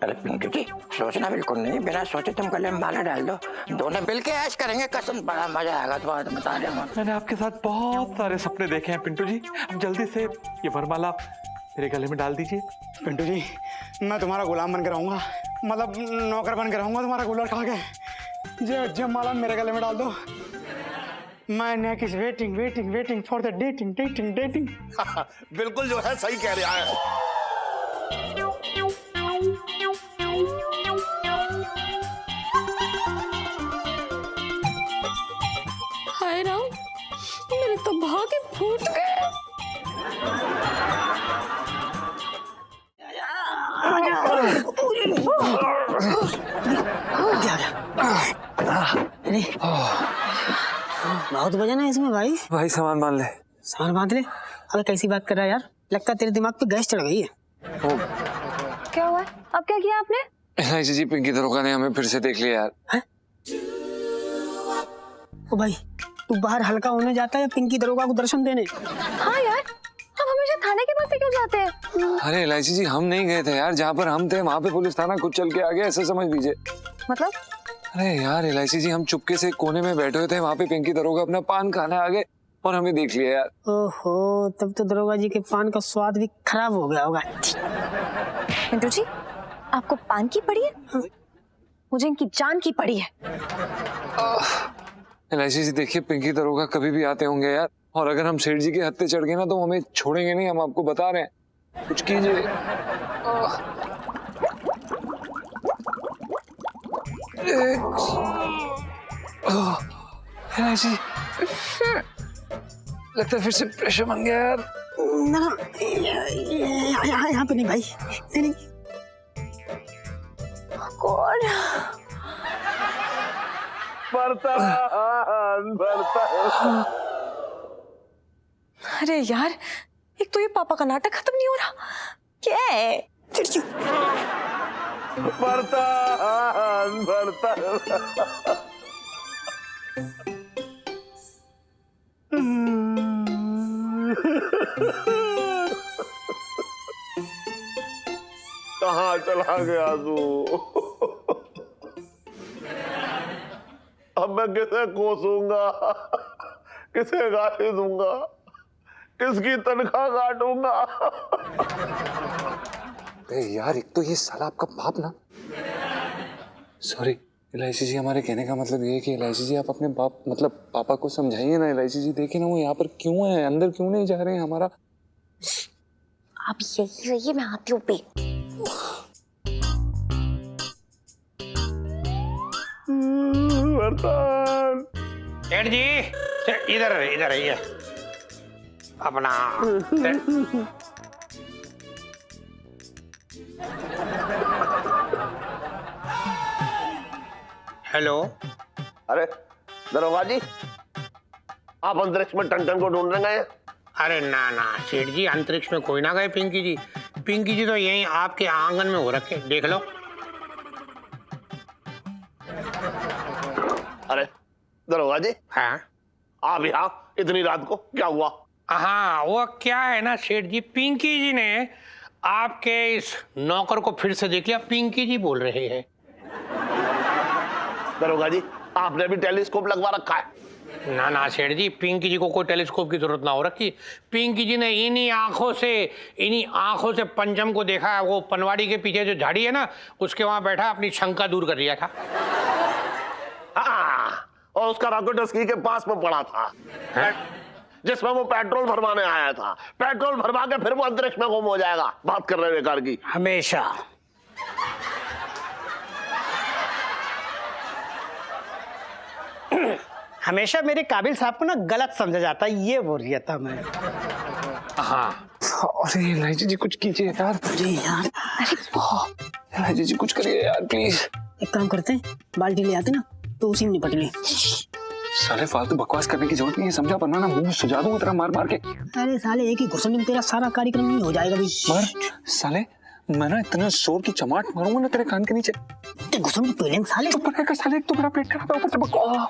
अरे पिंटू जी, सोचना बिल्कुल नहीं, बिना सोचे तुम गले में माला डाल दो, दोनों मिल के ऐश करेंगे, कसम बड़ा मजा आएगा। तुम्हारा तो बता रहे हैं। मैंने आपके साथ बहुत सारे सपने देखे हैं पिंटू जी, अब जल्दी से ये वरमाला मेरे गले में डाल दीजिए। पिंटू जी, मैं तुम्हारा गुलाम बन के रहूंगा, मतलब नौकर बन के रहूंगा तुम्हारा गुलाम खा के। जब माला मेरे गले में डाल दो, my neck is waiting waiting waiting for the dating dating dating. बिल्कुल जो है सही कह रहा है। हाय राम, मेरे तो भागे फूट गए। बहुत वजन है इसमें भाई। भाई सामान बांध ले। सामान बांध ले? अबे कैसी बात कर रहा है यार, लगता है तेरे दिमाग पे गैस चढ़ गई है। क्या हुआ? अब क्या किया आपने? एलआईसी जी, पिंकी दरोगा ने हमें फिर से देख लिया यार। है? ओ भाई, तू बाहर हल्का होने जाता है या पिंकी दरोगा को दर्शन देने? हाँ यार, हम हमेशा थाने के पास से क्यों जाते हैं? अरे एलआईसी जी, हम नहीं गए थे यार, जहाँ पर हम थे वहाँ पे पुलिस थाना खुद चल के आ गया, ऐसा समझ लीजिए। मतलब? अरे यार एलआईसी जी, हम चुपके से कोने में बैठे हुए थे, वहाँ पे पिंकी दरोगा अपना पान खाने आ गए और हमें देख लिया यार। ओहो, तब तो दरोगा जी के पान का स्वाद भी खराब हो गया होगा। पिंटू जी, आपको पान की पड़ी है? मुझे इनकी जान की पड़ी है। एलआईसी जी देखिए, पिंकी दरोगा कभी भी आते होंगे यार, और अगर हम सेठ जी के हत्थे चढ़ गए ना तो हमें छोड़ेंगे नहीं, हम आपको बता रहे हैं, कुछ कीजिए। एलआईसी लगता है फिर से प्रेशर बन गया यार। ना, यहाँ पे नहीं भाई, नहीं। कौन? अरे यार, एक तो ये पापा का नाटक खत्म नहीं हो रहा। क्या है? कहाँ चला गया तू? अब मैं किसे कोसूंगा, किसे गाली दूंगा, किसकी तनख्वाह काटूंगा? यार एक तो ये साला आपका बाप ना, सॉरी एलआईसी जी, हमारे कहने का मतलब ये है कि एलआईसी जी आप अपने बाप मतलब पापा को समझाइए ना। एलआईसी जी देखिए ना, वो यहाँ पर क्यों है, अंदर क्यों नहीं जा रहे हैं हमारा। आप यही रहिए, मैं आती हूँ पे। सेठ जी, इधर इधर ये अपना। हेलो। अरे दरोगा जी, आप अंतरिक्ष में टन को ढूंढने गए? अरे ना ना सेठ जी, अंतरिक्ष में कोई ना गए पिंकी जी। पिंकी जी तो यहीं आपके आंगन में हो रखे, देख लो। अरे दरोगा जी, हाँ आप यहाँ इतनी रात को क्या हुआ? हाँ, वो क्या है ना सेठ जी, पिंकी जी ने आपके इस नौकर को फिर से देख लिया। पिंकी जी बोल रहे हैं। दरोगा जी, आपने भी टेलीस्कोप लगवा रखा है? ना ना सेठ जी, पिंकी जी को कोई टेलीस्कोप की जरूरत ना हो रखी। पिंकी जी ने इन्हीं आंखों से पंचम को देखा है। वो पनवाड़ी के पीछे जो झाड़ी है ना, उसके वहां बैठा अपनी शंका दूर कर लिया था। हाँ, और उसका रॉकेट उसकी के पास में पड़ा था, जिसमें वो पेट्रोल भरवाने आया था। पेट्रोल भरवा के फिर वो अंतरिक्ष में गुम हो जाएगा। बात कर रहे हैं बेकार की। हमेशा हमेशा मेरे काबिल साहब को ना गलत समझा जाता है, ये बोल रहा था मैं। हाँ। अरे एलआईसी जी कुछ कीजिए यार। अरे यार, एलआईसी जी कुछ करिए यार प्लीज। एक काम करते हैं, बाल्टी ले आते ना तो उसी में निपट ले। साले फालतू बकवास करने की जरूरत नहीं है, समझा, वरना ना मुंह सुझा दूंगा तेरा मार मार के। अरे साले, एक ही घुसने में तेरा सारा कार्यक्रम नहीं हो जाएगा भी। मर साले, मैं ना इतना जोर की चमाट मारूंगा ना तेरे कान के नीचे। ते घुसने की पहले साले तो पता है साले, एक तो मेरा पेट खराब है, ऊपर से बकवास।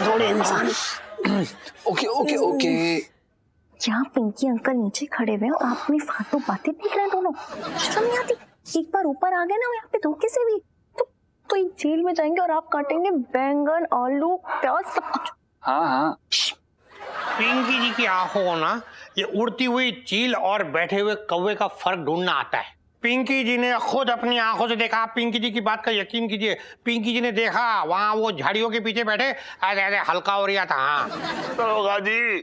थोड़े इंसान। Okay okay okay. यहाँ पिंकी अंकल नीचे खड़े हुए हैं और आप अपनी फालतू बातें देख रहे हैं दोनों। शर्म नहीं आती? एक बार ऊपर आ गए ना यहाँ पे धोखे से भी तो एक जेल में जाएंगे और आप काटेंगे बैंगन, आलू, प्याज, सब कुछ। हाँ हाँ। पिंकी जी की आंखों को ना ये उड़ती हुई चील और बैठे हुए कौवे का फर्क ढूंढना आता है। पिंकी जी ने खुद अपनी आंखों से देखा। पिंकी जी की बात का यकीन कीजिए, पिंकी जी ने देखा वहां वो झाड़ियों के पीछे बैठे ऐसे ऐसे हल्का हो रहा था। हाँ दरोगा जी,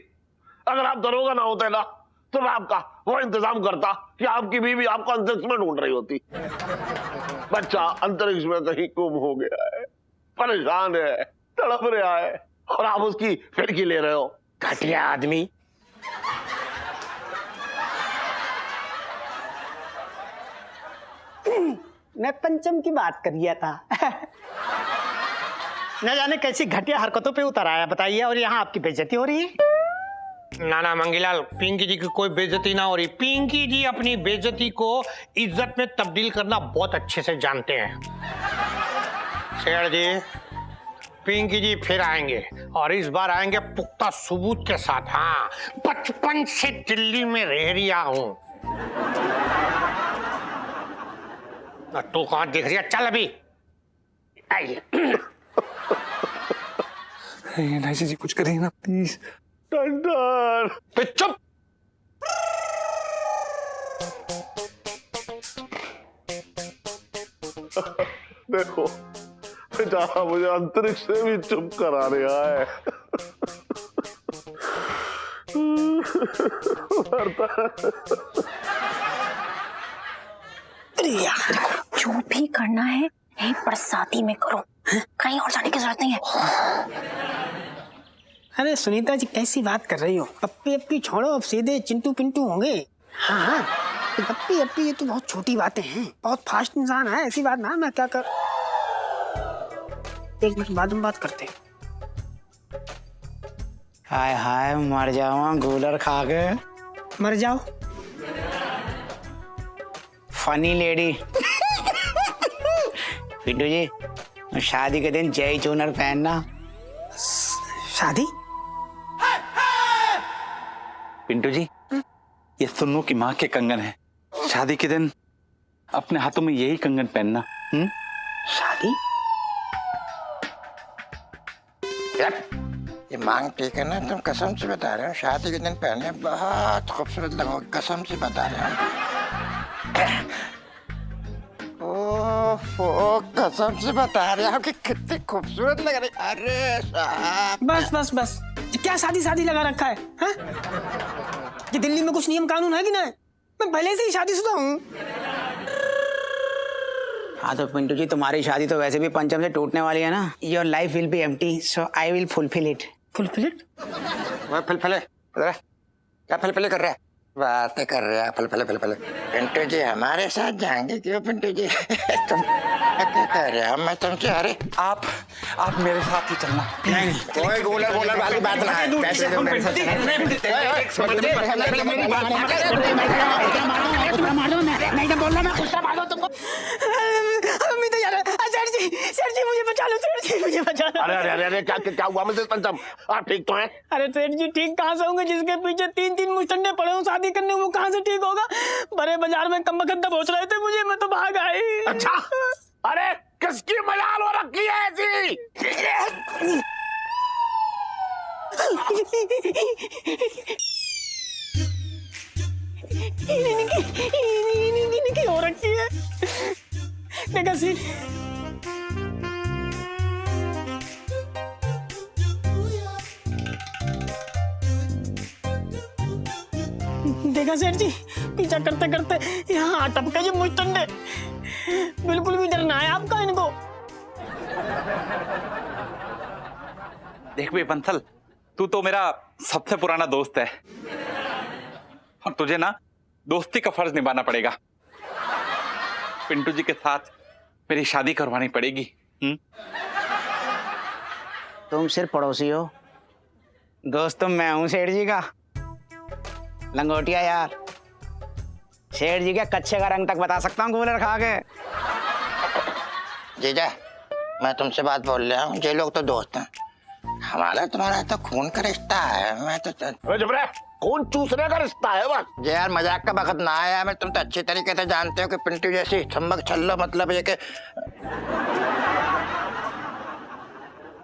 अगर आप दरोगा ना होते ना तो मैं आपका वो इंतजाम करता कि आपकी बीवी आपको अंतरिक्ष में ढूंढ रही होती। बच्चा अंतरिक्ष में कहीं गुम हो गया है, परेशान है, तड़प रहा है, और आप उसकी फिरकी ले रहे हो। घटिया आदमी। मैं पंचम की बात कर रहा था। न जाने कैसी घटिया हरकतों पे उतर आया बताइए, और यहाँ आपकी बेइज्जती हो रही है। ना ना मंगीलाल, पिंकी जी की कोई बेइज्जती ना हो रही। पिंकी जी अपनी बेइज्जती को इज्जत में तब्दील करना बहुत अच्छे से जानते हैं। शेर जी, पिंकी जी फिर आएंगे, और इस बार आएंगे पुख्ता सबूत के साथ। हाँ, बचपन से दिल्ली में रह रिया हूं। तू कहाँ दिख रही है? चल अभी आइए। एलआईसी जी कुछ करिए ना प्लीज। टंडन, चुप। देखो बेचारा मुझे अंतरिक्ष से भी चुप करा रहा है। जो भी करना है यही बरसाती में करो, कहीं और जाने की जरूरत नहीं है। अरे सुनीता जी, कैसी बात कर रही हो? पप्पी अप्पी छोड़ो, अब सीधे चिंटू पिंटू होंगे। हाँ, पप्पी अप्पी ये तो बहुत छोटी बातें हैं। बहुत फास्ट इंसान है, ऐसी बात ना। मैं क्या कर, एक मिनट बाद में बात करते हैं। हाय हाय, मर जाऊंगा गूलर खा के। मर जाओ फनी लेडी। पिंटू जी, शादी के दिन जय चूनर पहनना। शादी? पिंटू जी, ये सुन्नू की माँ के कंगन है। शादी के दिन अपने हाथों में यही कंगन पहनना। शादी? यार ये मांग ठीक है ना, तुम कसम से बता रहे हो, शादी के दिन पहनने बहुत खूबसूरत लगोगे, कसम से बता रहे हो। ओह, कसम से बता रहे हो कि कितनी खूबसूरत लग रही। अरे साहब, बस बस बस, क्या शादी शादी लगा रखा है? हाँ? कि दिल्ली में कुछ नियम कानून है कि नहीं? मैं पहले से ही शादीशुदा हूँ। हाँ तो पिंटू जी, तुम्हारी शादी तो वैसे भी पंचम से टूटने वाली है ना। Your life will be empty, so I will fulfil it. Fulfil it? फलफले क्या फलफले कर रहा है? बातें कर रहे हैं फलफले। पिंटू जी हमारे साथ जाएंगे क्यों? पिंटू जी तुम क्या कह रहे हो? मैं तुमसे, अरे आप मेरे साथ ही चलना। नहीं, कोई गोलर वाली बात ना है। पैसे दो मेरे साथ सर जी मुझे बचा लो, सर जी मुझे बचा लो। अरे अरे अरे, क्या हुआ मिसेस पंचम? आप ठीक तो हैं? अरे सेठ जी, ठीक कहाँ से होंगे? जिसके पीछे 3-3 मुस्टंडे पड़े हो शादी करने, वो कहाँ से ठीक होगा? बड़े बाजार में कम बखत दबोच रहे थे मुझे, मैं तो भाग आई। अच्छा, अरे किसकी मजाल हो रखी है ऐसी? इनकी हो रखी है। देखा सी, देखा सेठ जी, पीछा करते करते यहाँ आ टपके जो मुस्टंडे। बिल्कुल भी डर ना है आपका इनको। देख बे बंसल, तू तो मेरा सबसे पुराना दोस्त है, और तुझे ना दोस्ती का फर्ज निभाना पड़ेगा। पिंटू जी के साथ मेरी शादी करवानी पड़ेगी। तुम सिर्फ पड़ोसी हो, दोस्त तो मैं हूँ सेठ जी का। लंगोटिया यार, सेठ जी के कच्चे का रंग तक बता सकता हूँ कूलर खा के। जीजा, मैं तुमसे बात बोल रहा हूँ, ये लोग तो दोस्त हैं, हमारा तुम्हारा तो खून का रिश्ता है। मैं तो अरे जब रे, खून चूसने का रिश्ता है बस। यार मजाक का वक्त ना आया। मैं तुम तो अच्छी तरीके से जानते हो कि पिंटू जैसी चम्बक छल्लो मतलब ये कि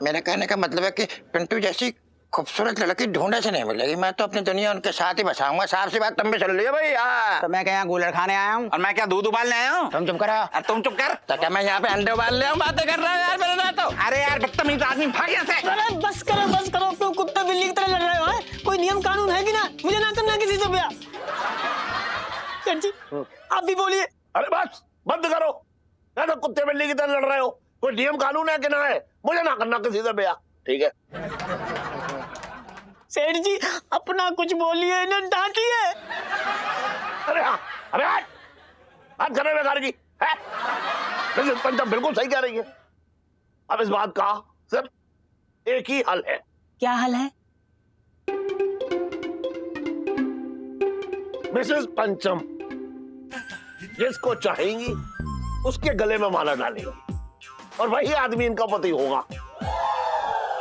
मेरे कहने का मतलब है कि पिंटू जैसी खूबसूरत लड़की ढूंढे से नहीं मिलेगी। मैं तो अपनी दुनिया उनके साथ ही बसाऊंगा। साफ सी बात तुम भी सुन लियो भाई। तो मैं क्या यहाँ गूलर खाने आया हूँ? और मैं क्या दूध उबालने आया हूँ? तुम चुप करो। और तुम चुप कर। तो क्या मैं यहाँ पे अंडे उबाल ले आऊँ? बातें कर रहा हूँ यार मेरे साथ। तो अरे यार बदतमीज आदमी, भाग यहाँ से। अरे बस करो, तुम कुत्ते बिल्ली की तरह लड़ रहे हो। हैं? कोई नियम कानून है कि ना? मुझे ना करना किसी से ब्याह। सेठ जी आप भी बोलिए। अरे बस बंद करो। या तो कुत्ते बिल्ली की तरह लड़ रहे हो। कोई नियम कानून है कि ना है? मुझे ना करना किसी से ब्याह, ठीक है? सेठ जी अपना कुछ बोलिए ना, डांटिए। अरे हाँ, अरे बात करने में कार की है। मिसेस पंचम बिल्कुल सही कह रही है। अब इस बात का सिर्फ एक ही हल है। क्या हल है? मिसेस पंचम जिसको चाहेंगी उसके गले में माला डालेंगी और वही आदमी इनका पति होगा।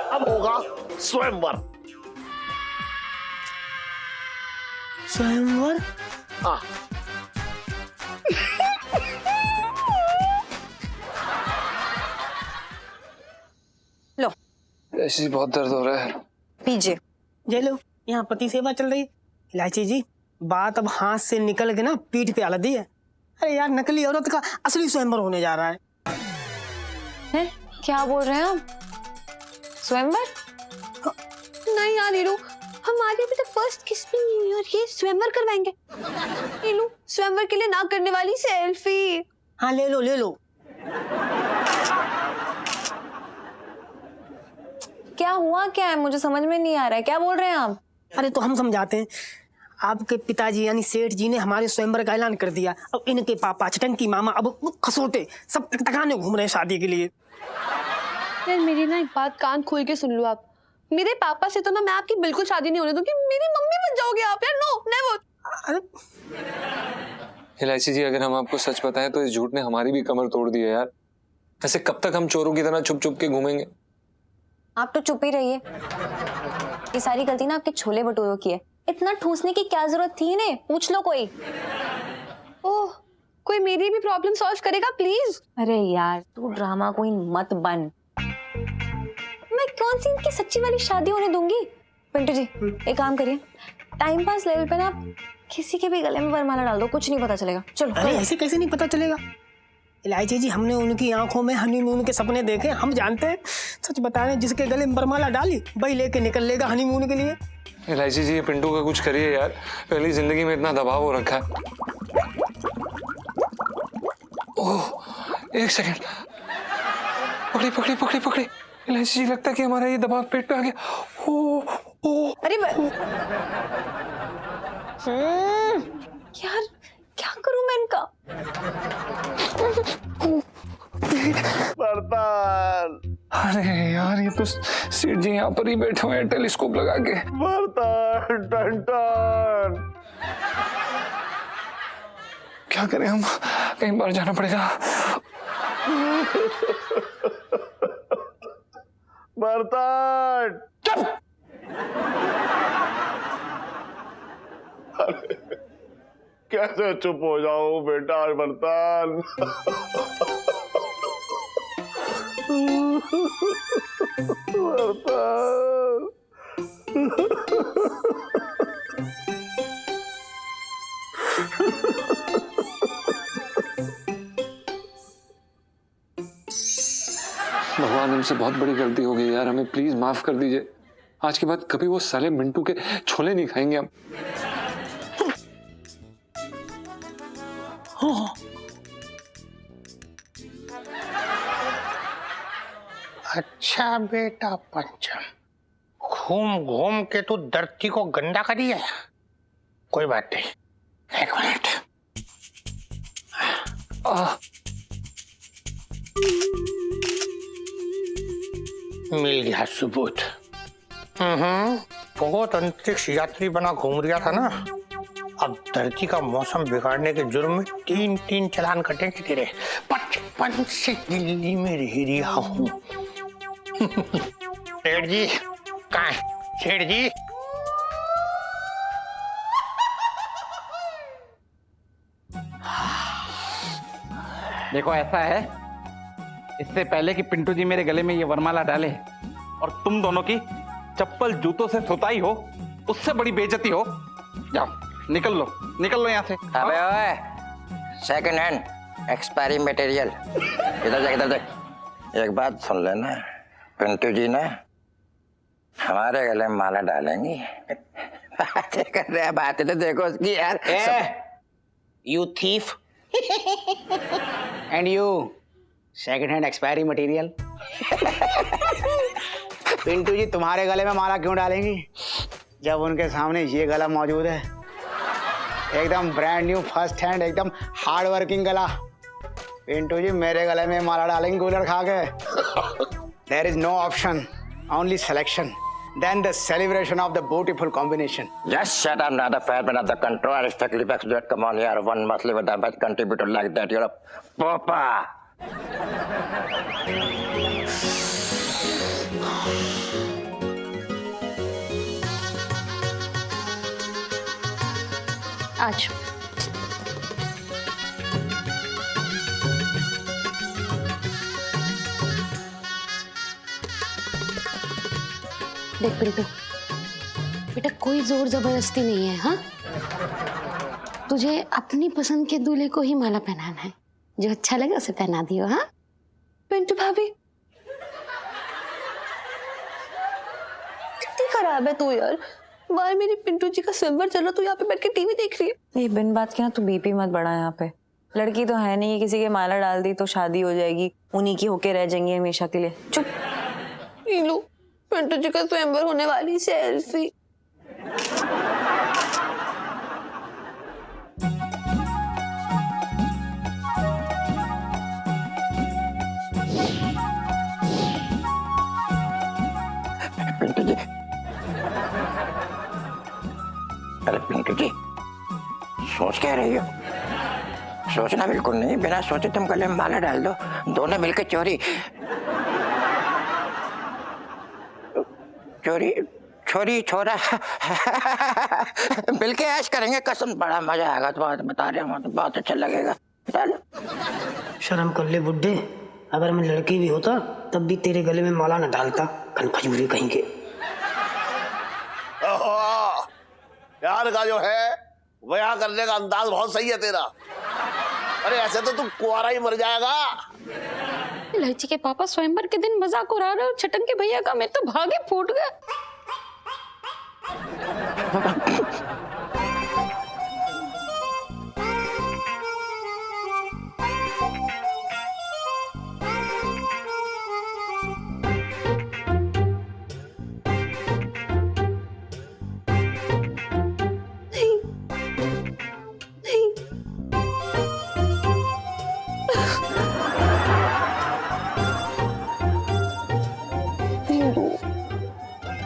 अब होगा स्वयंवर। स्वयंवर? हाँ, लो ऐसी बहुत दर्द हो रहा है। पीजिए। ये लो, यहाँ पति सेवा चल रही है। इलायची जी बात अब हाथ से निकल के ना पीठ पे आ लदी है। अरे यार नकली औरत का असली स्वयंवर होने जा रहा है। हैं? क्या बोल रहे हैं आप? स्वयंवर? नहीं यार नीलू, हमारी अभी तक फर्स्ट किस भी नहीं हुई और ये स्वयंवर करवाएंगे? नीलू स्वयंवर के लिए ना करने वाली सेल्फी। हाँ ले लो ले लो। क्या हुआ क्या है? मुझे समझ में नहीं आ रहा है। क्या बोल रहे हैं आप? अरे तो हम समझाते हैं। आपके पिताजी यानी सेठ जी ने हमारे स्वयंवर का ऐलान कर दिया। अब इनके पापा चटंकी मामा अब खसोटे सब टकटकाने घूम रहे हैं शादी के लिए। यार मेरी ना एक बात कान खोल के सुन लो आप। मेरे पापा से तो ना मैं आपकी बिल्कुल शादी नहीं होने दूंगी। मेरी मम्मी बन जाओगे आप यार। No never. अरे इलायची जी अगर हम आपको सच बताएं तो इस झूठ ने हमारी भी कमर तोड़ दी है यार। ऐसे कब तक हम चोरों की तरह छुप छुप के घूमेंगे? आप तो चुप ही रहिए। ये सारी गलती ना आपके छोले भटूरों की है। इतना ठूसने की क्या जरूरत थी इन्हें? पूछ लो कोई। ओह कोई मेरी भी प्रॉब्लम सॉल्व करेगा प्लीज। अरे यार तू ड्रामा क्वीन मत बन। मैं कौन सी इनकी सच्ची वाली शादी होने दूंगी? पिंटू जी एक काम करिए, टाइम पास लेवल पे ना किसी के भी गले में वरमाला डाल दो, कुछ नहीं पता चलेगा। चलो। अरे ऐसे कैसे नहीं पता चलेगा? इलायची जी हमने उनकी आंखों में हनीमून के सपने देखे। हम जानते हैं। सच बता रहे हैं, जिसके गले में वरमाला डाली वही लेके निकल लेगा हनीमून के लिए। इलायची जी ये पिंटू का कुछ करिए यार। पहली जिंदगी में इतना दबाव हो रखा है। ओह एक सेकंड, पकड़ी पकड़ी पकड़ी पकड़ी। इलायची जी लगता है कि हमारा ये दबाव पेट पे आ गया। ओह ओह अरे यार क्या करूं मैं इनका? बर्तन अरे यार ये तो सेठ जी यहाँ पर ही बैठे हुए हैं टेलीस्कोप लगा के। बर्तन टन टन। क्या करें हम? कहीं बाहर जाना पड़ेगा। बर्तन चुप। अरे कैसे चुप हो जाऊं बेटा? बर्तन बर्तन भगवान हमसे बहुत बड़ी गलती हो गई यार, हमें प्लीज माफ कर दीजिए। आज के बाद कभी वो साले मिंटू के छोले नहीं खाएंगे हम। अच्छा बेटा पंचम, घूम घूम के तू धरती को गंदा कर दिया। कोई बात नहीं, एक मिनट। मिल गया सबूत। बहुत अंतरिक्ष यात्री बना घूम रहा था ना। अब धरती का मौसम बिगाड़ने के जुर्म में 3 चालान कटेंगे तेरे। 55 से दिल्ली में रह रहा हूँ। सेठ जी कहाँ है? सेठ जी देखो ऐसा है, इससे पहले कि पिंटू जी मेरे गले में ये वरमाला डाले और तुम दोनों की चप्पल जूतों से सुताई हो, उससे बड़ी बेइज्जती हो। जाओ निकल लो यहाँ से। अबे ओए, सेकंड हैंड एक्सपायरी मटेरियल। इधर देख, एक बात सुन लेना, पिंटू जी ना हमारे गले में माला डालेंगी। बातें कर रहे हैं, बातें तो देखो उसकी यार। You thief and you second hand expiry material. Pintu ji तुम्हारे गले में माला क्यों डालेंगी जब उनके सामने ये गला मौजूद है, एकदम ब्रांड न्यू फर्स्ट हैंड, एकदम हार्ड वर्किंग गला। पिंटू जी मेरे गले में माला डालेंगे कूलर खा के। There is no option, only selection, then the celebration of the beautiful combination. Just shut up, not the fat man of the control. Respectfully, come on here. One must live with a best contributor like that. You're a papa. आज देख पिंटू, बेटा कोई जोर जबरदस्ती नहीं है। हाँ, तुझे अपनी पसंद के दूल्हे को ही माला पहनाना है, जो अच्छा लगे उसे पहना दियो। हाँ पिंटू भाभी, कितनी खराब है तू यार। बाहर मेरी पिंटू जी का स्वयंवर चल रहा, तू यहाँ पे बैठ के टीवी देख रही है। ये बिन बात के ना तू बीपी मत बढ़ा। यहाँ पे लड़की तो है नहीं, किसी के माला डाल दी तो शादी हो जाएगी, उन्हीं की होके रह जाएंगी हमेशा के लिए। चुप। लो, पिंटू जी का स्वयंवर होने वाली सेल्फी। पिंटू जी, अरे पिंटू जी, सोच क्या रही हो? सोचना बिल्कुल नहीं, बिना सोचे तुम गले में माला डाल दो, दोनों मिलकर छोरी छोरा मिलके ऐश करेंगे, कसम बड़ा मजा आएगा। तो बात बता रहे हो, तो बहुत अच्छा लगेगा। शर्म कर ले बुड्ढे, अगर मैं लड़की भी होता तब भी तेरे गले में माला न डालता, खजूरी कहीं के। प्यार का जो है बयां करने का अंदाज बहुत सही है तेरा। अरे ऐसे तो तू कुंवारा ही मर जाएगा। इलायची के पापा स्वयंवर के दिन मजाक उड़ा रहे और छटन के भैया का मेरे तो भागे फूट गया।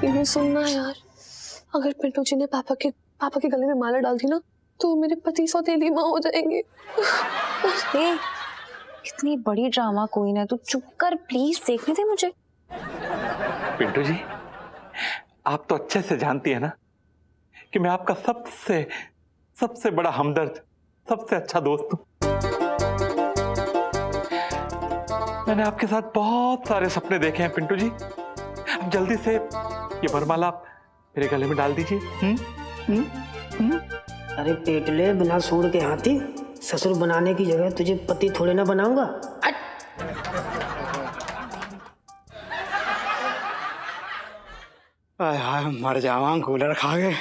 ये सुनना यार, अगर पिंटू जी ने पापा के गले में माला डाल दी ना, तो मेरे पति सौतेली माँ हो जाएंगे। इतनी बड़ी ड्रामा क्वीन है, तू चुप कर प्लीज, देखने दे मुझे। पिंटू जी, आप तो अच्छे से जानती है ना कि मैं आपका सबसे बड़ा हमदर्द, सबसे अच्छा दोस्त हूं। मैंने आपके साथ बहुत सारे सपने देखे हैं पिंटू जी। अब जल्दी से ये वरमाला आप मेरे गले में डाल दीजिए। अरे पेटले, बिना सूंड के हाथी, ससुर बनाने की जगह तुझे पति थोड़े ना बनाऊंगा। हाय मर जावा कूलर खा के।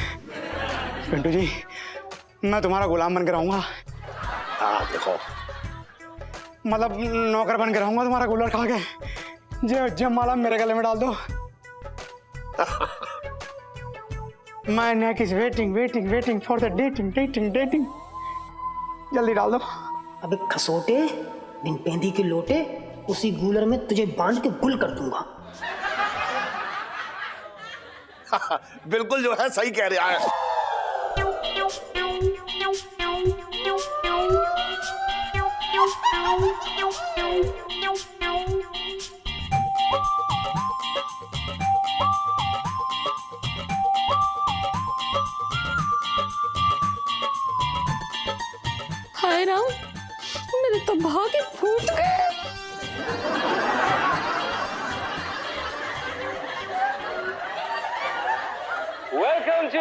पिंटू जी, मैं तुम्हारा गुलाम बन के रहूंगा। हाँ देखो, मतलब नौकर बन के रहूंगा तुम्हारा कूलर खा के। जब माला मेरे गले में डाल दो। My neck is waiting for the dating. जल्दी डाल दो। अबे खसोटे, बिन पेंदी के लोटे, उसी गूलर में तुझे बांध के गुल कर दूंगा। बिल्कुल जो है सही कह रहा है।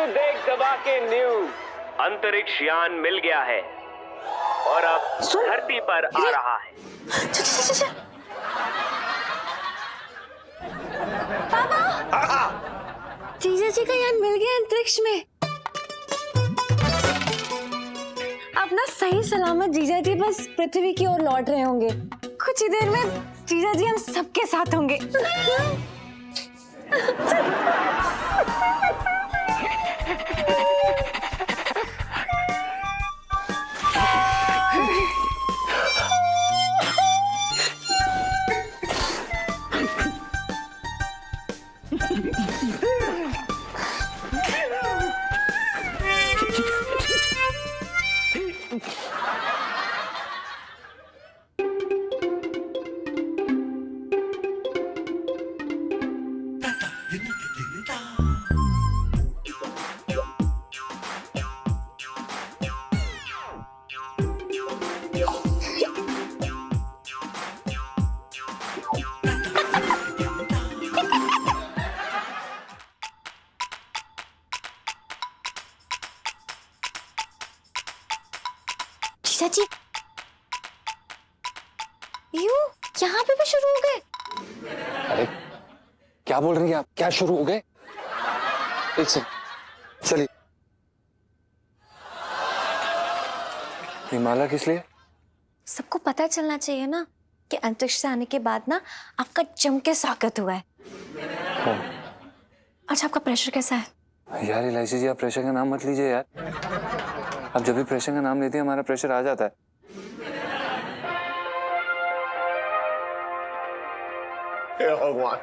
न्यू देख दबा के न्यू अंतरिक्ष यान मिल गया है और अब धरती पर आ रहा है। जीजा जी का यान मिल गया अंतरिक्ष में। अब ना सही सलामत जीजा जी बस पृथ्वी की ओर लौट रहे होंगे। कुछ ही देर में जीजा जी हम सबके साथ होंगे। चाची यू यहाँ पे भी शुरू हो गए? अरे क्या बोल रही हैं आप? क्या शुरू हो गए? एक सेकंड, चलिए। ये माला किस लिए? सबको पता चलना चाहिए ना कि अंतरिक्ष से आने के बाद ना आपका जम के स्वागत हुआ है। अच्छा, आपका प्रेशर कैसा है? यार इलायची जी, आप प्रेशर का नाम मत लीजिए यार। अब जब भी प्रेशर का नाम लेते हैं हमारा प्रेशर आ जाता है। हे भगवान,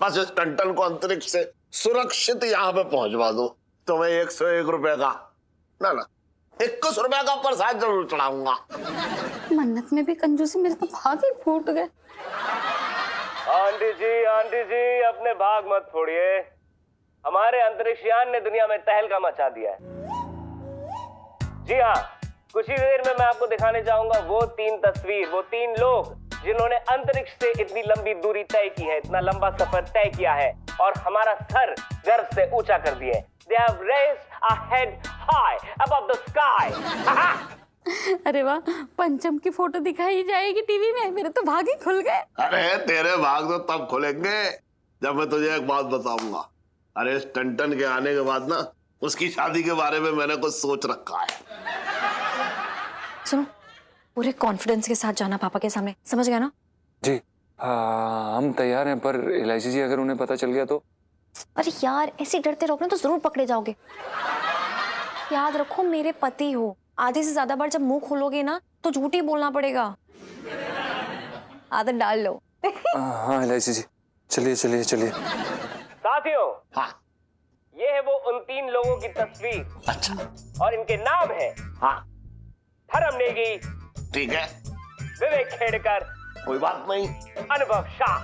बस इस टंटन को अंतरिक्ष से सुरक्षित यहाँ पे पहुंचवा दो तो मैं 101 रुपए का ना 21 रुपए का प्रसाद जरूर चढ़ाऊंगा। मन्नत में भी कंजूसी, मेरे तो भाग ही फूट गए। आंटी जी अपने भाग मत फोड़िए। हमारे अंतरिक्ष यान ने दुनिया में तहलका मचा दिया है। जी हाँ, कुछ ही देर में मैं आपको दिखाने चाहूंगा वो 3 तस्वीर, वो 3 लोग जिन्होंने अंतरिक्ष से इतनी लंबी दूरी तय की है, इतना लंबा सफर तय किया है और हमारा सर गर्व से ऊंचा कर दिया है। They have raised our head high above the sky. अरे वाह, पंचम की फोटो दिखाई जाएगी टीवी में। मेरे तो भाग ही खुल गए। अरे तेरे भाग तो तब खुलेंगे जब मैं तुझे एक बात बताऊंगा। अरे इस टंटन के आने के बाद ना उसकी शादी के बारे में मैंने कुछ सोच रखा है। सुनो, पूरे कॉन्फिडेंस के साथ जाना पापा के सामने, समझ गया ना? जी हाँ, हम तैयार हैं, पर इलायची जी अगर उन्हें पता चल गया तो? अरे यार, ऐसे डरते रहोगे तो जरूर पकड़े जाओगे। याद रखो, मेरे पति हो। आधे से ज्यादा बार जब मुंह खोलोगे ना तो झूठ ही बोलना पड़ेगा। आदत डाल लो। हाँ इलायची जी, चलिए। साथियों, हाँ, ये है वो उन 3 लोगों की तस्वीर। अच्छा, और इनके नाम है हाँ धर्म नेगी, ठीक है, विवेक खेड़कर, कोई बात नहीं। अनुभव शाह।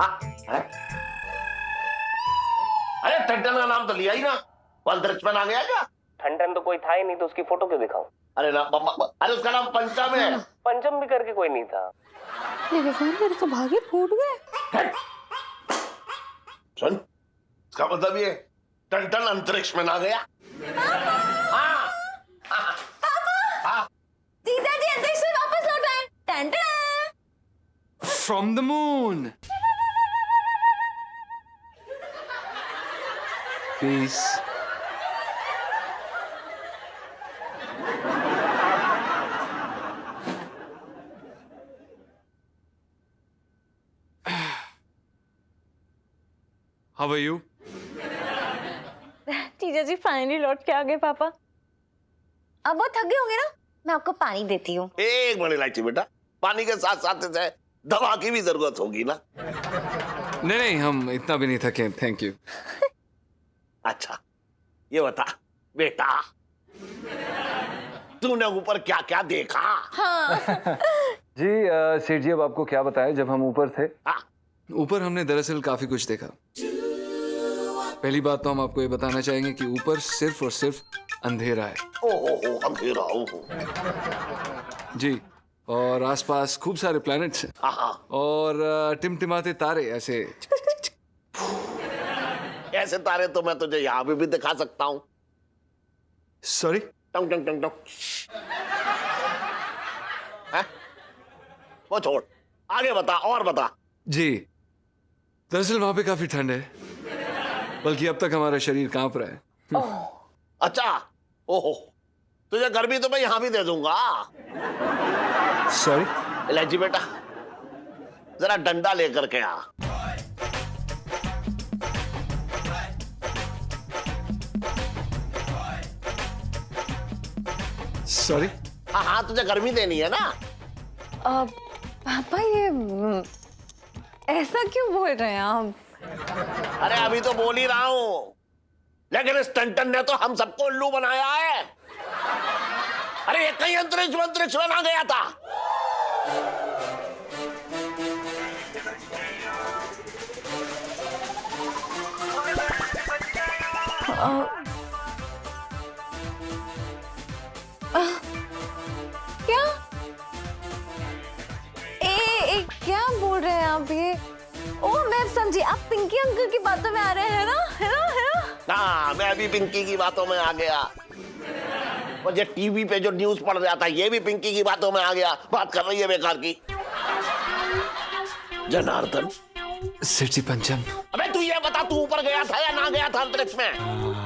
हाँ, अरे टंटन का नाम तो लिया ही ना, वो अंतरिक्ष में आ गया क्या? ठंडन तो कोई था ही नहीं, तो उसकी फोटो क्यों दिखाऊं? अरे ना, अरे उसका नाम पंचम है। पंचम भी करके कोई नहीं था। मेरे तो भाग ही फूट गए। सुन, इसका मतलब ये टंटन अंतरिक्ष में ना गया। जीजा जी अंतरिक्ष से वापस लौट आए। टन-टन। From the moon. Peace. How are you? जीजा जी फाइनली लौट के आ गए पापा। अब वो थक गए होंगे ना, मैं आपको पानी देती हूँ। एक मिनट इलायची बेटा, पानी के साथ साथ से दवा की भी जरूरत होगी ना। नहीं, हम इतना भी नहीं थके, थैंक यू। अच्छा, ये बता बेटा, तूने ऊपर क्या क्या देखा? जी सेठ जी, अब आपको क्या बताएं, जब हम ऊपर थे ऊपर हमने दरअसल काफी कुछ देखा। पहली बात तो हम आपको ये बताना चाहेंगे कि ऊपर सिर्फ और सिर्फ अंधेरा है। ओहो, अंधेरा। ओहो जी, और आसपास खूब सारे प्लैनेट्स हैं और टिमटिमाते तारे ऐसे। ऐसे तारे तो मैं तुझे यहाँ भी दिखा सकता हूँ। सॉरी। टंग टंग टंग टंग। हैं? वो छोड़, आगे बता और बता। जी, दरअसल वहां पे काफी ठंड है, बल्कि अब तक हमारा शरीर कांप रहा है। अच्छा, ओहो, तुझे गर्मी तो मैं यहाँ भी दे दूंगा। सॉरी। इलायची बेटा, जरा डंडा लेकर के आ। सॉरी। हाँ हाँ, तुझे गर्मी देनी है ना। पापा ये ऐसा क्यों बोल रहे हैं आप? अरे अभी तो बोल ही रहा हूं, लेकिन इस टंटन ने तो हम सबको उल्लू बनाया है। अरे ये कहीं अंतरिक्ष में ना गया था। क्या? क्या बोल रहे हैं आप ये? ओ मैं समझी, आप पिंकी अंकल की बातों में आ रहे हैं ना, है ना, है ना? हाँ, मैं अभी पिंकी की बातों में आ गया। और ये टीवी पे जो न्यूज पढ़ रहा था, ये भी पिंकी की बातों में आ गया। बात कर रही है बेकार की। जनार्दन। सेठ जी पंचम। अबे तू ये बता, तू ऊपर गया था या ना गया था अंतरिक्ष में?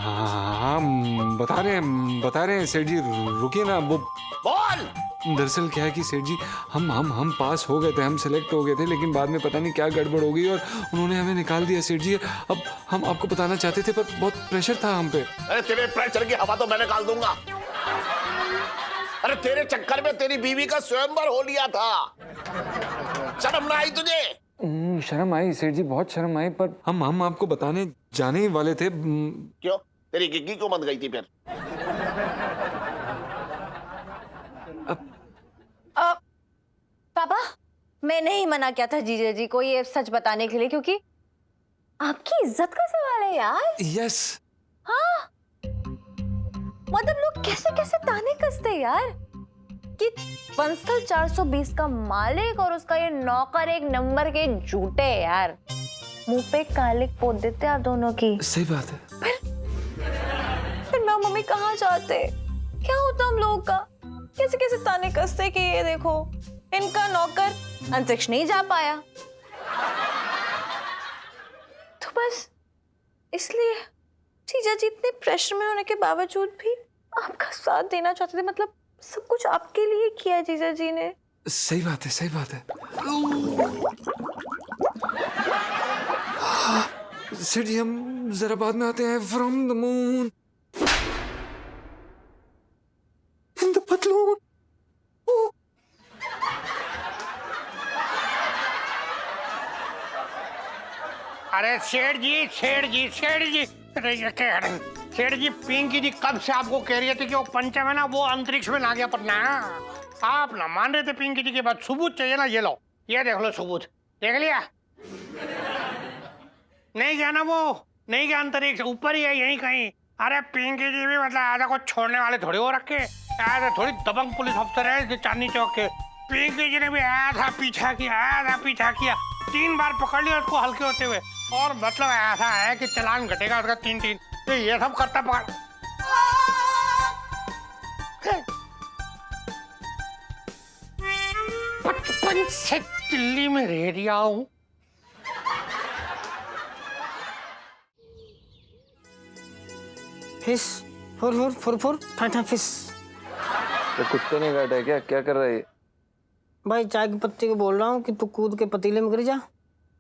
हाँ, बता रहे हैं सेठ जी, रुकिए ना। वो बोल। दरअसल क्या है कि सेठ जी, हम पास हो गए थे, हम सेलेक्ट हो गए थे, लेकिन बाद में पता नहीं क्या गड़बड़ हो गई और उन्होंने हमें निकाल दिया सेठ जी। अब हम आपको बताना चाहते थे, पर बहुत प्रेशर था हम पे। अरे तेरे प्रेशर की हवा तो मैं निकाल दूंगा। अरे तेरे चक्कर में तेरी बीवी का स्वयंवर हो लिया था। शर्म ना आई तुझे? शर्म आई सेठ जी, बहुत शर्म आई, पर हम आपको बताने जाने ही वाले थे। क्यों? तेरी गिग्गी क्यों बंद गई थी फिर? पापा, मैंने ही मना किया था जीजा जी को ये सच बताने के लिए, क्योंकि आपकी इज्जत का सवाल है यार। यस। हाँ, मतलब लोग कैसे कैसे ताने कसते यार कि बंसल 420 का मालिक और उसका ये नौकर एक नंबर के झूठे यार। मुंह पे कालिक पोत देते आप दोनों की। सही बात है। फिर मैं मम्मी कहाँ जाते? क्या होता हम लोगों का? कैसे कैसे ताने कसते कि ये देखो इनका नौकर अंतरिक्ष नहीं जा पाया। तो बस इसलिए जीजा जी इतने प्रेशर में होने के बावजूद भी आपका साथ देना चाहते थे। मतलब सब कुछ आपके लिए किया जीजा जी ने। सही बात है, सही बात है। सेठ जी, हम जरा बाद में आते हैं। From the moon in the पतलून। अरे सेठ जी, अरे ये क्या है? सेठ जी, पिंकी जी कब से आपको कह रही थी कि वो पंचम है ना, वो अंतरिक्ष में ना गया, पर ना आप ना मान रहे थे पिंकी जी की बात। सबूत चाहिए ना, ये लो, ये देख लो सबूत। देख लिया? नहीं गया ना, वो नहीं गया अंतरिक्ष, ऊपर ही है यहीं कहीं। अरे पिंकी जी भी मतलब ऐसा कुछ छोड़ने वाले थोड़ी हो रखे, ऐसा थोड़ी दबंग पुलिस अफसर है चांदनी चौक के। पिंकी जी ने भी ऐसा पीछा किया, 3 बार पकड़ लिया उसको हल्के होते हुए। और मतलब ऐसा है कि चालान घटेगा उसका 3-3। तो ये सब करता पकड़। 55 से दिल्ली में रह दिया हूँ। फिश फुर ठा फिश। तो कुत्ते ने काटा है क्या कर रहा है? भाई चाय की पत्ती को बोल रहा हूँ कि तू कूद के पतीले में गिर जा।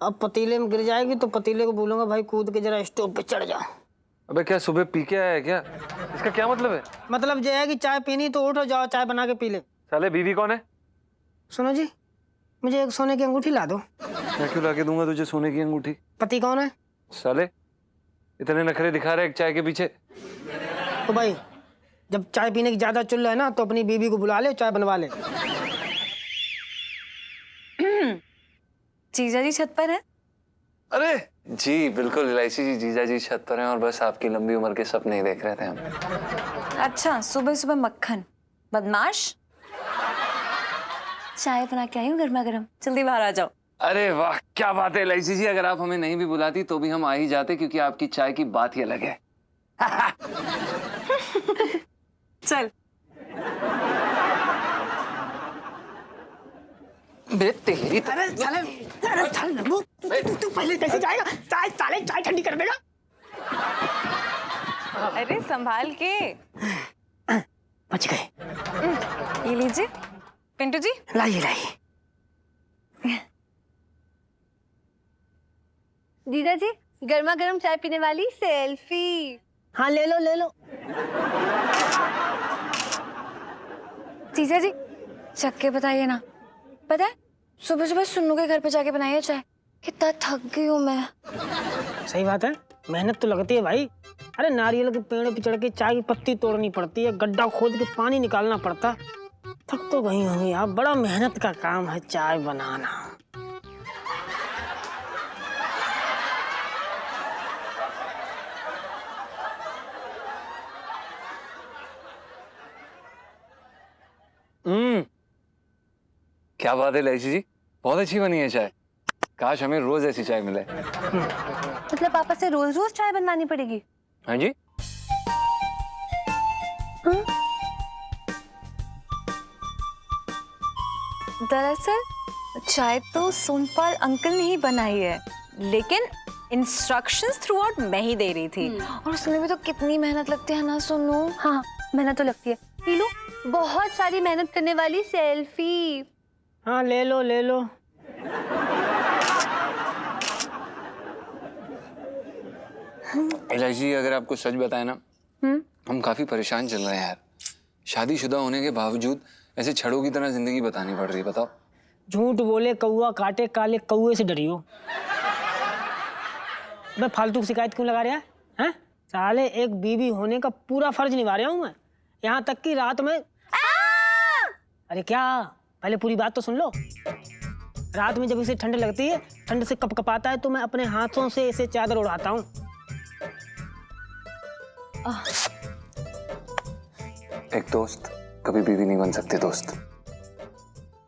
अब पतीले में गिर जाएगी तो पतीले को बोलूंगा भाई कूद के जरा स्टोव पे चढ़ जा। अबे क्या सुबह पी के आया है क्या? इसका क्या मतलब है? मतलब ये है कि चाय पीनी तो उठो, जाओ चाय बना के पी ले। साले बीवी कौन है? सुनो जी, मुझे एक सोने की अंगूठी ला दो। मैं क्यों ला के दूंगा तुझे सोने की अंगूठी? पति कौन है? साले इतने नखरे दिखा रहे एक चाय के पीछे। तो भाई जब चाय पीने की ज्यादा चुल है ना, तो अपनी बीवी को बुला ले, चाय बनवा ले। जीजा जी छत पर है? अरे जी बिल्कुल, इलायची जी जीजा जी छत पर हैं और बस आपकी लंबी उम्र के सपने ही देख रहे थे हम। अच्छा, सुबह सुबह मक्खन बदमाश। चाय बना के आई हूँ गर्मा गर्म, जल्दी बाहर आ जाओ। अरे वाह क्या बात है इलायची जी, अगर आप हमें नहीं भी बुलाती तो भी हम आ ही जाते, क्योंकि आपकी चाय की बात ही अलग है। चल तेरी अरे चल नब्बू, तू पहले कैसे जाएगा? चाय साले चाय ठंडी कर देगा। अरे संभाल के। बच गए। ये लीजिए पिंटू जी। लाइए लाइए। जीजा जी गर्मा गर्म चाय पीने वाली सेल्फी। हाँ ले लो ले लो। जीजा जी चख के बताइए ना। पता है सुबह सुबह सुन्नू के घर पे जाके बनाई है चाय, कितना थक गई हूँ मैं। सही बात है, मेहनत तो लगती है भाई। अरे नारियल के पेड़ पे चढ़ के चाय की पत्ती तोड़नी पड़ती है, गड्ढा खोद के पानी निकालना पड़ता। थक तो गई होंगी आप, बड़ा मेहनत का काम है चाय बनाना। क्या बात है इलायची जी, बहुत अच्छी बनी है चाय। काश हमें रोज ऐसी चाय मिले। मतलब पापा से रोज रोज चाय बनवानी पड़ेगी? हाँ जी। दरअसल चाय तो सोनपाल अंकल ने ही बनाई है, लेकिन इंस्ट्रक्शंस थ्रू आउट मैं ही दे रही थी। और उसमें भी तो कितनी मेहनत लगती है ना सोनू। हाँ मेहनत तो लगती है। पीलू बहुत सारी मेहनत करने वाली सेल्फी। हाँ ले लो ले लो। इलायची जी अगर आपको सच बताए ना, हम काफी परेशान चल रहे हैं यार। शादीशुदा होने के बावजूद ऐसे छड़ों की तरह जिंदगी बतानी पड़ रही है। बताओ। झूठ बोले कौआ काटे, काले कौए से डरियो। मैं फालतू की शिकायत क्यों लगा रहा है? हैं? साले एक बीवी होने का पूरा फर्ज निभा रहा हूँ मैं। यहाँ तक कि रात में अरे क्या, पहले पूरी बात तो सुन लो। रात में जब इसे ठंड लगती है, ठंड से कपकपाता है, तो मैं अपने हाथों से इसे चादर उड़ाता हूँ। एक दोस्त कभी बीवी नहीं बन सकते दोस्त।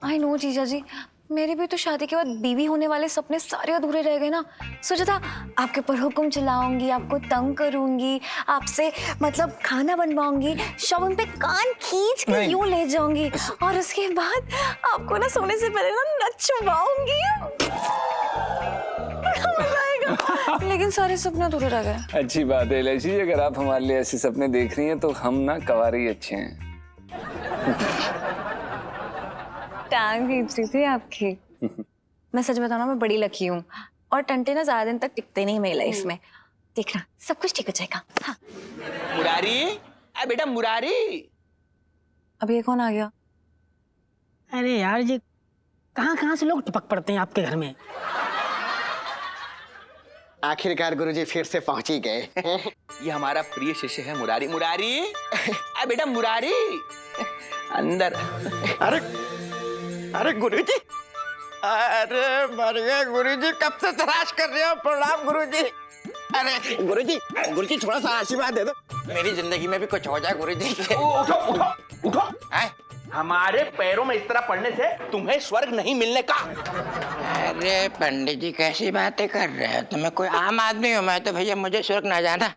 आई नो जीजा जी, मेरे भी तो शादी के बाद बीवी होने वाले सपने सारे अधूरे रह गए ना। सोचा था आपके पर हुक्म चलाऊंगी, आपको तंग करूंगी, आपसे मतलब खाना बनवाऊंगी, शॉपिंग पे कान खींच के यूं ले जाऊंगी, और उसके बाद आपको ना सोने से पहले ना नचवाऊंगी। मजा आएगा। लेकिन सारे सपने अधूरे रह गए। अच्छी बात है इलायची जी, अगर आप हमारे लिए ऐसे सपने देख रही हैं तो हम ना कवारी अच्छे हैं। टांग खींच रही थी आपकी। मैं सच बताऊं ना, मैं बड़ी लकी हूँ, और टंटे ना ज्यादा दिन तक टिकते नहीं मेरी लाइफ में। देखना सब कुछ ठीक हो जाएगा। हाँ। मुरारी, अरे बेटा मुरारी। अब ये कौन आ गया? अरे यार ये कहाँ कहाँ से लोग टपक पड़ते हैं आपके घर में। आखिरकार गुरुजी फिर से पहुंच ही गए। ये हमारा प्रिय शिष्य है मुरारी। मुरारी, अरे बेटा मुरारी, अंदर। अरे अरे गुरुजी, अरे मर गए गुरुजी, कब से तलाश कर रहे हो। प्रणाम गुरुजी। अरे गुरुजी, गुरुजी थोड़ा सा आशीर्वाद दे दो, मेरी जिंदगी में भी कुछ हो जाए गुरुजी। उठो उठो उठो। हमारे पैरों में इस तरह पड़ने से तुम्हें स्वर्ग नहीं मिलने का। अरे पंडित जी कैसी बातें कर रहे हो? तुम्हें कोई आम आदमी हो, मैं तो भैया मुझे स्वर्ग ना जाना।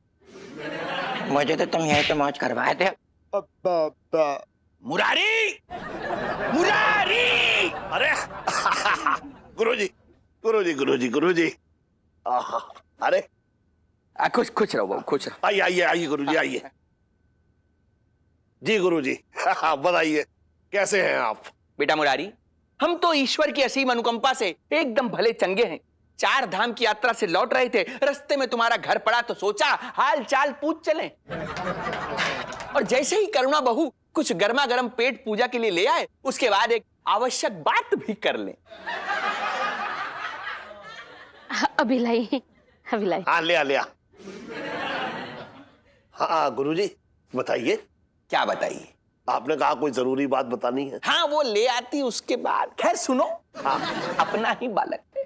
मुझे तो तुम यही तो मौज करवाए थे। मुरारी, मुरारी। अरे गुरुजी गुरुजी गुरुजी गुरुजी। अरे खुश खुश रहो, खुश रहो। आइए आइए आइए गुरुजी आइए। जी गुरुजी बताइए कैसे हैं आप? बेटा मुरारी, हम तो ईश्वर की असीम अनुकंपा से एकदम भले चंगे हैं। 4 धाम की यात्रा से लौट रहे थे, रास्ते में तुम्हारा घर पड़ा तो सोचा हाल चाल पूछ चलें। और जैसे ही करुणा बहू कुछ गर्मा गर्म पेट पूजा के लिए ले आए, उसके बाद एक आवश्यक बात भी कर लें। अभी लाई। हाँ ले आ ले आ। हाँ गुरुजी बताइए। क्या बताइए? आपने कहा कोई जरूरी बात बतानी है। हाँ वो ले आती उसके बाद। खैर सुनो। हाँ अपना ही बालक है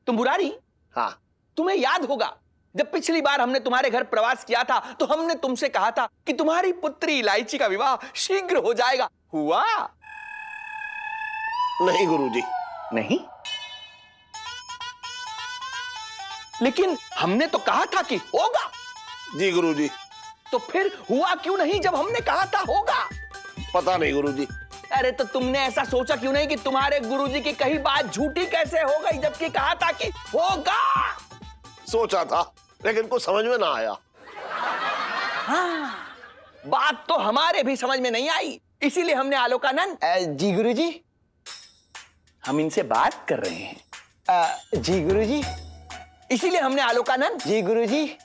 तुम मुरारी। हाँ तुम्हें याद होगा जब पिछली बार हमने तुम्हारे घर प्रवास किया था तो हमने तुमसे कहा था कि तुम्हारी पुत्री इलायची का विवाह शीघ्र हो जाएगा। हुआ? नहीं गुरुजी। नहीं? लेकिन हमने तो कहा था कि होगा। जी गुरुजी। तो फिर हुआ क्यों नहीं जब हमने कहा था होगा? पता नहीं गुरुजी। अरे तो तुमने ऐसा सोचा क्यों नहीं कि तुम्हारे गुरुजी की कही बात झूठी कैसे हो गई जबकि कहा था कि होगा? सोचा था लेकिन कुछ समझ में ना आया। हाँ, बात तो हमारे भी समझ में नहीं आई, इसीलिए हमने आलोकानंद। जी गुरुजी। हम इनसे बात कर रहे हैं। जी गुरुजी। इसीलिए हमने आलोकानंद। जी गुरुजी।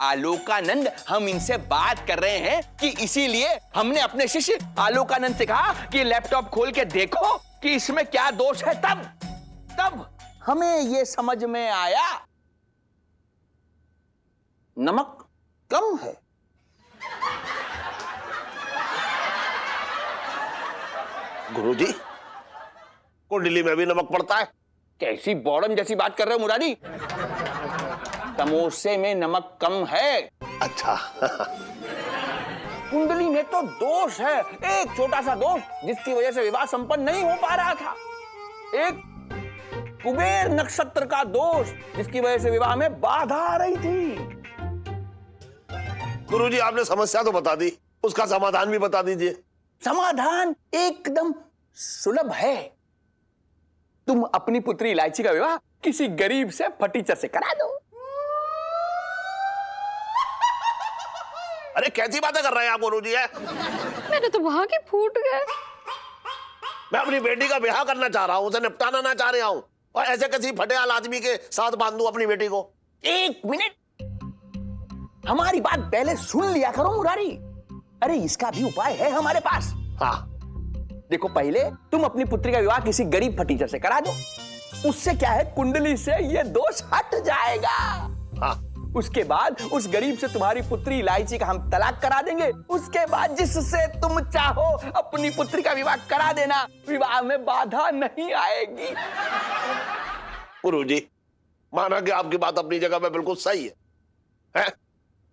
आलोकानंद, हम इनसे बात कर रहे हैं कि इसीलिए हमने अपने शिष्य आलोकानंद से कहा कि लैपटॉप खोल के देखो कि इसमें क्या दोष है। तब हमें यह समझ में आया नमक कम है। गुरुजी, कुंडली में भी नमक पड़ता है? कैसी बौड़म जैसी बात कर रहे हो मुरारी? तमोसे में नमक कम है। अच्छा। कुंडली में तो दोष है, एक छोटा सा दोष जिसकी वजह से विवाह संपन्न नहीं हो पा रहा था। एक कुबेर नक्षत्र का दोष जिसकी वजह से विवाह में बाधा आ रही थी। गुरुजी, आपने समस्या तो बता दी, उसका समाधान भी बता दीजिए। समाधान एकदम सुलभ है। तुम अपनी पुत्री इलायची का विवाह किसी गरीब से फटीचर से करा दो। अरे कैसी बातें कर रहे हैं आप गुरुजी? है मेरे तो वहां के फूट गए। मैं अपनी बेटी का ब्याह करना चाह रहा हूं, उसे निपटाना ना चाह रहा हूं, और ऐसे किसी फटेहाल आदमी के साथ बांध दूं अपनी बेटी को। एक मिनट, हमारी बात पहले सुन लिया करो मुरारी। अरे इसका भी उपाय है हमारे पास। हाँ, देखो, पहले तुम अपनी पुत्री का विवाह किसी गरीब फटीचर से करा दो। उससे क्या है, कुंडली से ये दोष हट जाएगा। हाँ। उसके बाद उस गरीब से तुम्हारी पुत्री इलायची का हम तलाक करा देंगे। उसके बाद जिससे तुम चाहो अपनी पुत्री का विवाह करा देना, विवाह में बाधा नहीं आएगी। गुरुजी, माना कि आपकी बात अपनी जगह पे बिल्कुल सही है?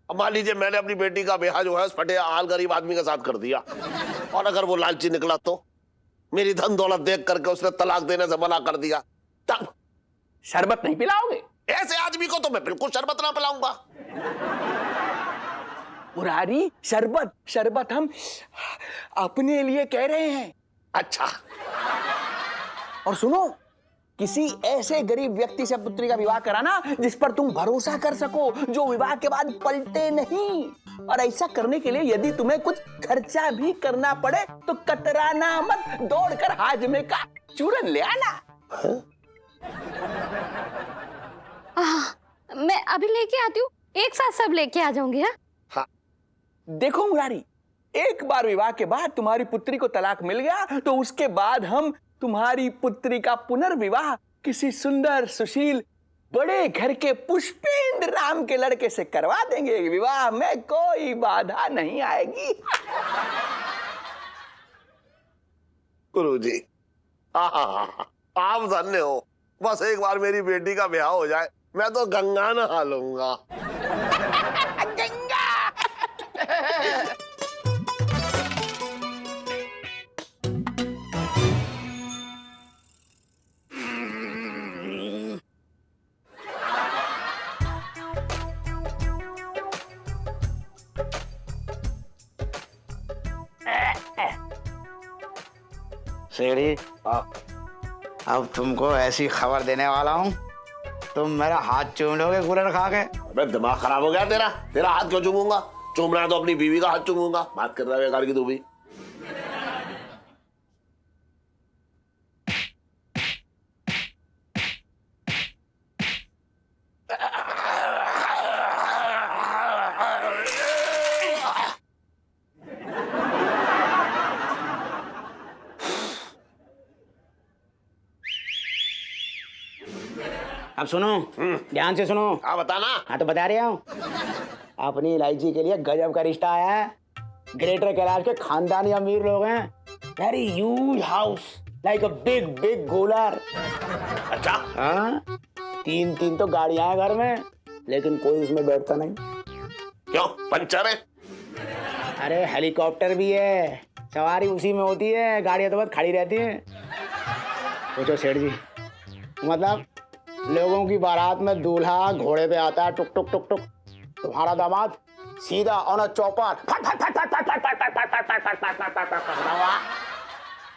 अब मान लीजिए मैंने अपनी बेटी का ब्याह जो है उस फटेहाल गरीब आदमी के साथ कर दिया, और अगर वो लालची निकला तो मेरी धन दौलत देख करके उसने तलाक देने से मना कर दिया, तब शरबत नहीं पिलाओगे? ऐसे आदमी को तो मैं बिल्कुल शरबत ना पिलाऊंगा। मुरारी, शरबत हम अपने लिए कह रहे हैं। अच्छा। और सुनो, किसी ऐसे गरीब व्यक्ति से पुत्री का विवाह कराना जिस पर तुम भरोसा कर सको, जो विवाह के बाद पलटे नहीं। और ऐसा करने के लिए यदि तुम्हें कुछ खर्चा भी करना पड़े तो कतराना मत, दौड़कर हाजमे का चूरन ले आना। मैं अभी लेके आती हूँ, एक साथ सब लेके आ जाऊंगी। हाँ। देखो मुरारी, एक बार विवाह के बाद तुम्हारी पुत्री को तलाक मिल गया तो उसके बाद हम तुम्हारी पुत्री का पुनर्विवाह किसी सुंदर सुशील बड़े घर के पुष्पेंद्र नाम के लड़के से करवा देंगे। विवाह में कोई बाधा नहीं आएगी। गुरुजी, आप धन्य हो। बस एक बार मेरी बेटी का ब्याह हो जाए, मैं तो गंगा नहा लूंगा। गंगा। शेरी, अब तुमको ऐसी खबर देने वाला हूँ, तुम मेरा हाथ चूम लोगे कूलर खा के। अबे दिमाग खराब हो गया तेरा हाथ क्यों चूमूंगा? चूमना है तो अपनी बीवी का हाथ चूमूंगा। बात कर रहा है बेकार की तू भी। अब सुनो, ध्यान से सुनो। हाँ बताना। हाँ तो बता रहा हूँ, अपनी इलायची के लिए गजब का रिश्ता आया है। ग्रेटर कैलाश के खानदानी अमीर लोग हैं। Very huge house, like a big cooler. अच्छा। हाँ, 3 तो गाड़ियां हैं घर में, लेकिन कोई उसमें बैठता नहीं। क्यों, पंचर है? अरे हेलीकॉप्टर भी है, सवारी उसी में होती है, गाड़ियां तो बस खड़ी रहती हैं। सोचो सेठ जी, मतलब लोगों की बारात में दूल्हा घोड़े पे आता है, टुक टुक टुक टुक। तुम्हारा दामाद सीधा ऑन अ चौपर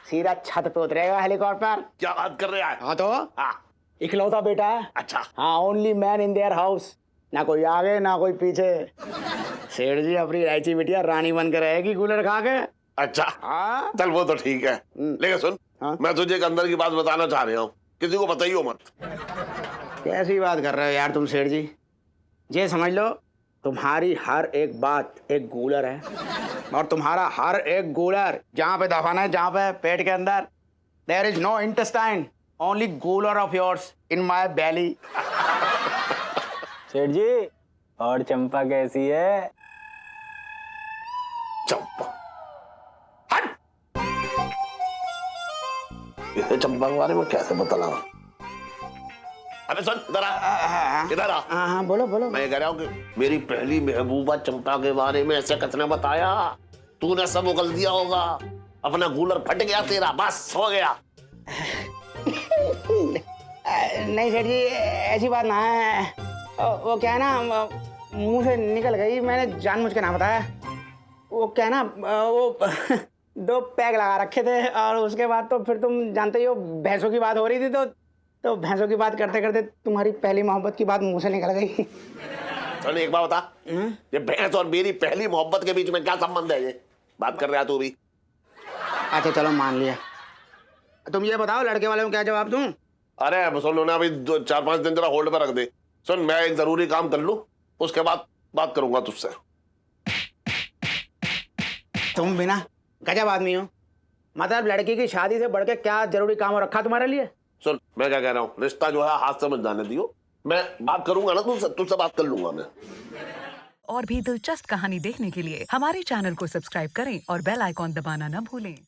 सीधा छत पे उतरेगा हेलीकॉप्टर। क्या बात कर रहे हैं? हाँ तो हाँ, इकलौता बेटा है। अच्छा। हाँ, only man in their house, ना कोई आगे ना कोई पीछे। सेठ जी अपनी इलायची बिटिया रानी बन के रहेगी कूलर खा के। अच्छा, हाँ चल वो तो ठीक है, लेकिन सुन, हाँ? मैं तुझे एक अंदर की बात बताना चाह रहा हूँ, किसी को बताइयो मत। कैसी बात कर रहे हो यार तुम सेठ जी? ये समझ लो तुम्हारी हर एक बात एक गूलर है, और तुम्हारा हर एक गूलर जहाँ पे दफन है, जहाँ पे पेट के अंदर, there is no intestine, only gular of yours in my belly. Seth ji, और चंपा कैसी है? चंपा? हट! ये चंपा के बारे में कैसे बतला? अरे सुन, इधर आ, इधर आ। हाँ बोलो बोलो। मैं कह रहा हूँ कि मेरी पहली महबूबा चंपा के बारे में ऐसे किसने बताया? तूने सब उगल दिया होगा, अपना गूलर फट गया तेरा, बस हो गया। नहीं सेठ जी, ऐसी बात ना है। वो क्या है ना, मुंह से निकल गई, मैंने जानबूझ के ना बताया। वो क्या है ना, वो 2 पैग लगा रखे थे, और उसके बाद तो फिर तुम जानते ही हो भैंसों की बात हो रही थी, तो भैंसों की बात करते करते तुम्हारी पहली मोहब्बत की बात मुंह से निकल गई। चल एक बात बता, ये भैंस और मेरी पहली मोहब्बत के बीच में क्या संबंध है? ये बात कर रहा तू भी? अच्छा चलो मान लिया। तुम ये बताओ लड़के वाले को क्या जवाब दूं? अरे अब सुन लो ना, अभी 4-5 दिन जरा होल्ड पर रख दे। सुन, मैं एक जरूरी काम कर लूं, उसके बाद बात करूंगा तुझसे। तुम भी ना गजब आदमी हो, मतलब लड़की की शादी से बढ़ के क्या जरूरी काम हो रखा तुम्हारे लिए? सुन, मैं क्या कह रहा हूँ, रिश्ता जो है हाथ से मत जाने दियो, मैं बात करूंगा ना तुझसे बात कर लूंगा मैं। और भी दिलचस्प कहानी देखने के लिए हमारे चैनल को सब्सक्राइब करें और बेल आइकॉन दबाना न भूलें।